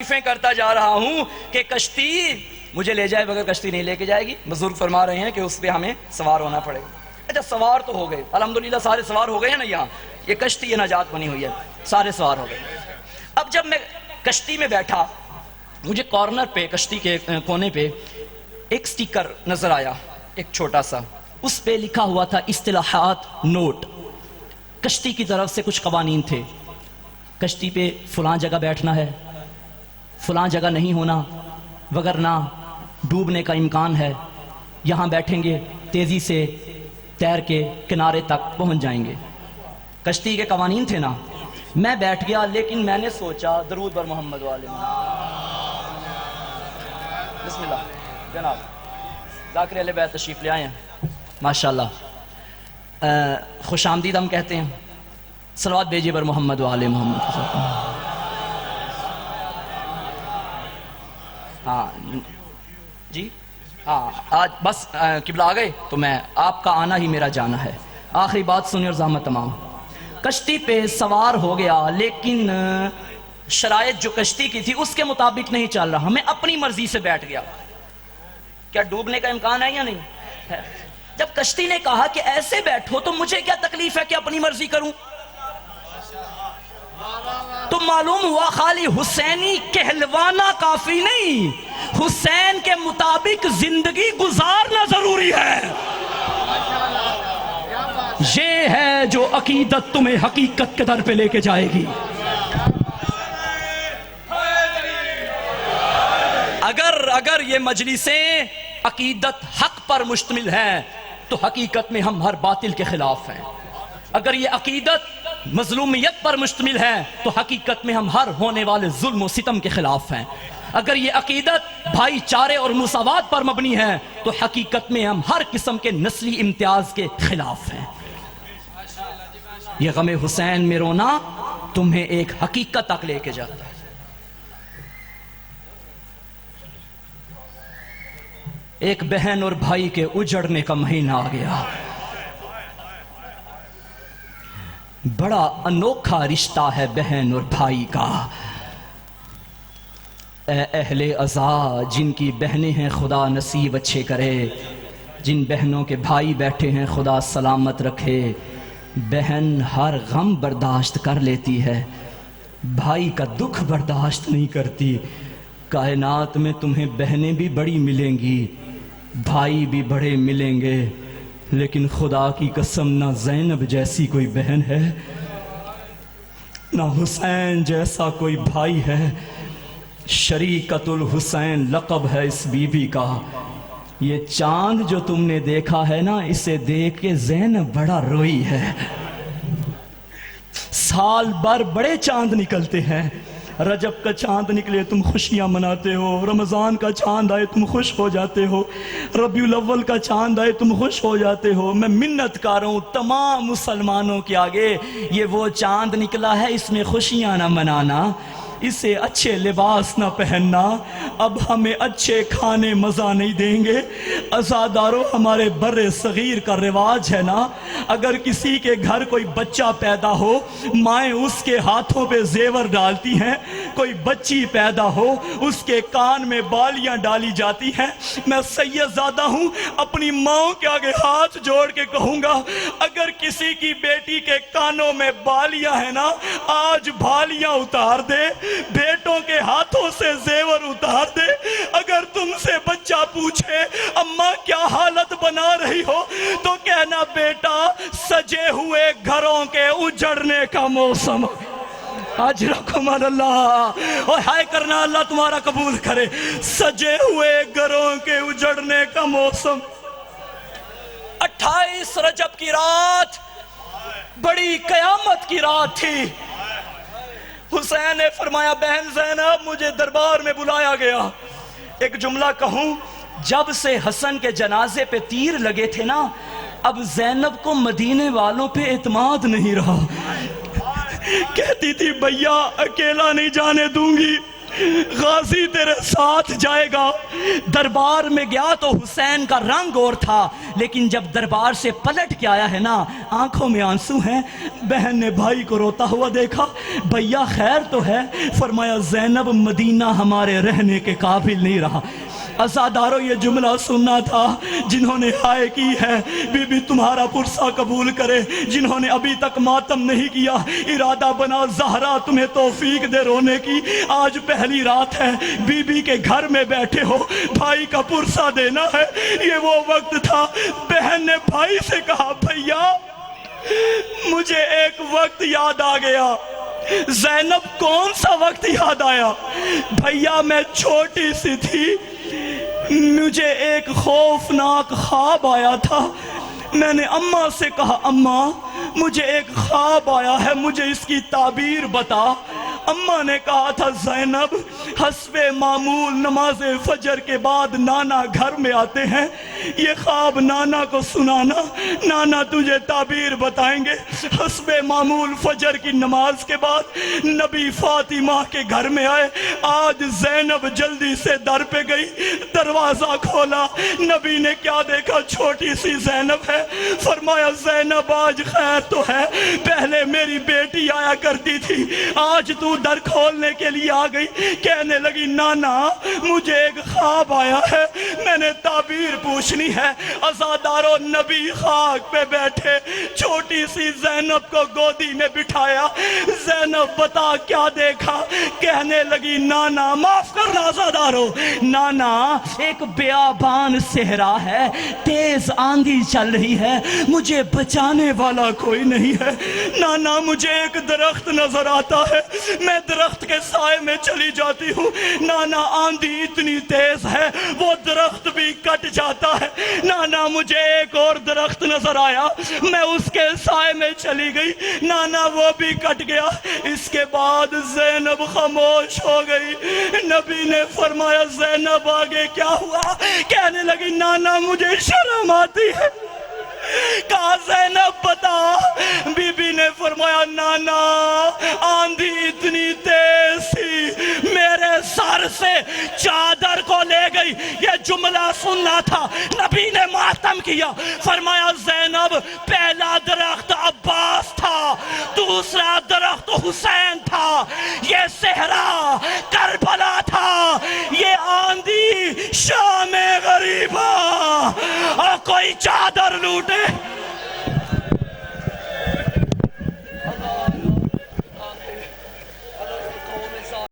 کرتا جا رہا ہوں کہ کشتی مجھے لے جائے بغیر کشتی نہیں لے کے جائے گی۔ بزرگ فرما رہے ہیں کہ اس پہ ہمیں سوار ہونا پڑے گا۔ اچھا سوار تو ہو گئے، الحمدللہ سارے سوار ہو گئے ہیں نا، یہاں یہ کشتی یہ نجات بنی ہوئی ہے، سارے سوار ہو گئے۔ اب جب میں کشتی میں بیٹھا، مجھے کارنر پہ کشتی کے کونے پہ ایک سٹیکر نظر آیا، ایک چھوٹا سا، اس پہ لکھا ہوا تھا اصطلاحات نوٹ۔ کشتی کی طرف سے کچھ قوانین تھے، کشتی پہ فلاں جگہ بیٹھنا ہے، فلاں جگہ نہیں ہونا، وگرنہ ڈوبنے کا امکان ہے، یہاں بیٹھیں گے تیزی سے تیر کے کنارے تک پہنچ جائیں گے۔ کشتی کے قوانین تھے نا، میں بیٹھ گیا، لیکن میں نے سوچا درود بر محمد والے بسم اللہ جناب ذاکر اہل بیت تشریف لے آئے ہیں، ماشاءاللہ خوش آمدید ہم کہتے ہیں، صلوات بھیجیے بر محمد والے محمد۔ ہاں جی ہاں آج بس قبلہ آ گئے تو میں آپ کا آنا ہی میرا جانا ہے۔ آخری بات سنی اور زحمت تمام۔ کشتی پہ سوار ہو گیا، لیکن شرائط جو کشتی کی تھی اس کے مطابق نہیں چل رہا، میں اپنی مرضی سے بیٹھ گیا۔ کیا ڈوبنے کا امکان ہے یا نہیں ہے؟ جب کشتی نے کہا کہ ایسے بیٹھو تو مجھے کیا تکلیف ہے کہ اپنی مرضی کروں؟ تو معلوم ہوا خالی حسینی کہلوانا کافی نہیں، حسین کے مطابق زندگی گزارنا ضروری ہے۔ یہ ہے جو عقیدت تمہیں حقیقت کے در پہ لے کے جائے گی۔ اگر یہ مجلسیں عقیدت حق پر مشتمل ہیں تو حقیقت میں ہم ہر باطل کے خلاف ہیں۔ اگر یہ عقیدت مظلومیت پر مشتمل ہے تو حقیقت میں ہم ہر ہونے والے ظلم و ستم کے خلاف ہیں۔ اگر یہ عقیدت بھائی چارے اور مساوات پر مبنی ہے تو حقیقت میں ہم ہر قسم کے نسلی امتیاز کے خلاف ہیں۔ یہ غم حسین میں رونا تمہیں ایک حقیقت تک لے کے جاتا ہے۔ ایک بہن اور بھائی کے اجڑنے کا مہینہ آ گیا، بڑا انوکھا رشتہ ہے بہن اور بھائی کا۔ اے اہل عزا جن کی بہنیں ہیں خدا نصیب اچھے کرے، جن بہنوں کے بھائی بیٹھے ہیں خدا سلامت رکھے۔ بہن ہر غم برداشت کر لیتی ہے، بھائی کا دکھ برداشت نہیں کرتی۔ کائنات میں تمہیں بہنیں بھی بڑی ملیں گی، بھائی بھی بڑے ملیں گے، لیکن خدا کی قسم نہ زینب جیسی کوئی بہن ہے، نہ حسین جیسا کوئی بھائی ہے۔ شریکت الحسین لقب ہے اس بی بی کا۔ یہ چاند جو تم نے دیکھا ہے نا، اسے دیکھ کے زینب بڑا روئی ہے۔ سال بھر بڑے چاند نکلتے ہیں، رجب کا چاند نکلے تم خوشیاں مناتے ہو، رمضان کا چاند آئے تم خوش ہو جاتے ہو، ربیع الاول کا چاند آئے تم خوش ہو جاتے ہو۔ میں منت کر رہا ہوں تمام مسلمانوں کے آگے، یہ وہ چاند نکلا ہے، اس میں خوشیاں نہ منانا، اسے اچھے لباس نہ پہننا، اب ہمیں اچھے کھانے مزہ نہیں دیں گے۔ عزاداروں ہمارے بر صغیر کا رواج ہے نا، اگر کسی کے گھر کوئی بچہ پیدا ہو مائیں اس کے ہاتھوں پہ زیور ڈالتی ہیں، کوئی بچی پیدا ہو اس کے کان میں بالیاں ڈالی جاتی ہیں۔ میں سید زادہ ہوں، اپنی ماں کے آگے ہاتھ جوڑ کے کہوں گا اگر کسی کی بیٹی کے کانوں میں بالیاں ہیں نا، آج بالیاں اتار دے، بیٹوں کے ہاتھوں سے زیور اتار دے۔ اگر تم سے بچہ پوچھے اماں کیا حالت بنا رہی ہو تو کہنا بیٹا سجے ہوئے گھروں کے اجڑنے کا موسم۔ اجرکم اللہ، اور ہائے کرنا اللہ تمہارا قبول کرے۔ سجے ہوئے گھروں کے اجڑنے کا موسم۔ 28 رجب کی رات بڑی قیامت کی رات تھی۔ حسین نے فرمایا بہن زینب مجھے دربار میں بلایا گیا، ایک جملہ کہوں، جب سے حسن کے جنازے پہ تیر لگے تھے نا، اب زینب کو مدینے والوں پہ اعتماد نہیں رہا۔ کہتی تھی بھیا اکیلا نہیں جانے دوں گی، غازی تیرے ساتھ جائے گا۔ دربار میں گیا تو حسین کا رنگ اور تھا، لیکن جب دربار سے پلٹ کے آیا ہے نا، آنکھوں میں آنسو ہیں۔ بہن نے بھائی کو روتا ہوا دیکھا، بھیا خیر تو ہے؟ فرمایا زینب مدینہ ہمارے رہنے کے قابل نہیں رہا۔ عزادارو یہ جملہ سننا تھا، جنہوں نے ہائے کی ہے بی بی تمہارا پرسہ قبول کرے، جنہوں نے ابھی تک ماتم نہیں کیا ارادہ بنا زہرا تمہیں توفیق دے رونے کی۔ آج پہلی رات ہے، بی بی کے گھر میں بیٹھے ہو، بھائی کا پرسہ دینا ہے۔ یہ وہ وقت تھا، بہن نے بھائی سے کہا بھیا مجھے ایک وقت یاد آ گیا۔ زینب کون سا وقت یاد آیا؟ بھیا میں چھوٹی سی تھی، مجھے ایک خوفناک خواب آیا تھا۔ میں نے اماں سے کہا اماں مجھے ایک خواب آیا ہے، مجھے اس کی تعبیر بتا۔ اماں نے کہا تھا زینب حسب معمول نماز فجر کے بعد نانا گھر میں آتے ہیں، یہ خواب نانا کو سنانا، نانا تجھے تعبیر بتائیں گے۔ حسب معمول فجر کی نماز کے بعد نبی فاطمہ کے گھر میں آئے۔ آج زینب جلدی سے در پہ گئی، دروازہ کھولا، نبی نے کیا دیکھا؟ چھوٹی سی زینب ہے۔ فرمایا زینب آج خیر تو ہے؟ پہلے میری بیٹی آیا کرتی تھی، آج تو در کھولنے کے لیے آ گئی۔ کہنے لگی نانا مجھے ایک خواب آیا ہے، میں نے تعبیر پوچھنی ہے۔ عزادارو نبی خاک پہ بیٹھے، چھوٹی سی زینب کو گودی میں بٹھایا۔ زینب بتا کیا دیکھا؟ کہنے لگی نانا، معاف کرنا عزادارو، نانا ایک بیابان صحرا ہے، تیز آندھی چل رہی ہے، مجھے بچانے والا کوئی نہیں ہے۔ نانا مجھے ایک درخت نظر آتا ہے، میں درخت کے سائے میں چلی جاتی ہوں۔ نانا آندھی اتنی تیز ہے وہ درخت بھی کٹ جاتا ہے۔ نانا مجھے ایک اور درخت نظر آیا، میں اس کے سائے میں چلی گئی، نانا وہ بھی کٹ گیا۔ اس کے بعد زینب خاموش ہو گئی۔ نبی نے فرمایا زینب آگے کیا ہوا؟ کہنے لگی نانا مجھے شرم آتی ہے۔ کہا زینب بتا۔ بی بی نے فرمایا نانا آندھی اتنی تیز تھی میرے سر سے چادر کو لے گئی۔ یہ جملہ سننا تھا، نبی نے ماتم کیا۔ فرمایا زینب پہلا درخت عباس تھا، دوسرا درخت حسین تھا، یہ صحرا کربلا تھا، یہ آندھی شام غریبہ، اور کوئی چادر لوٹے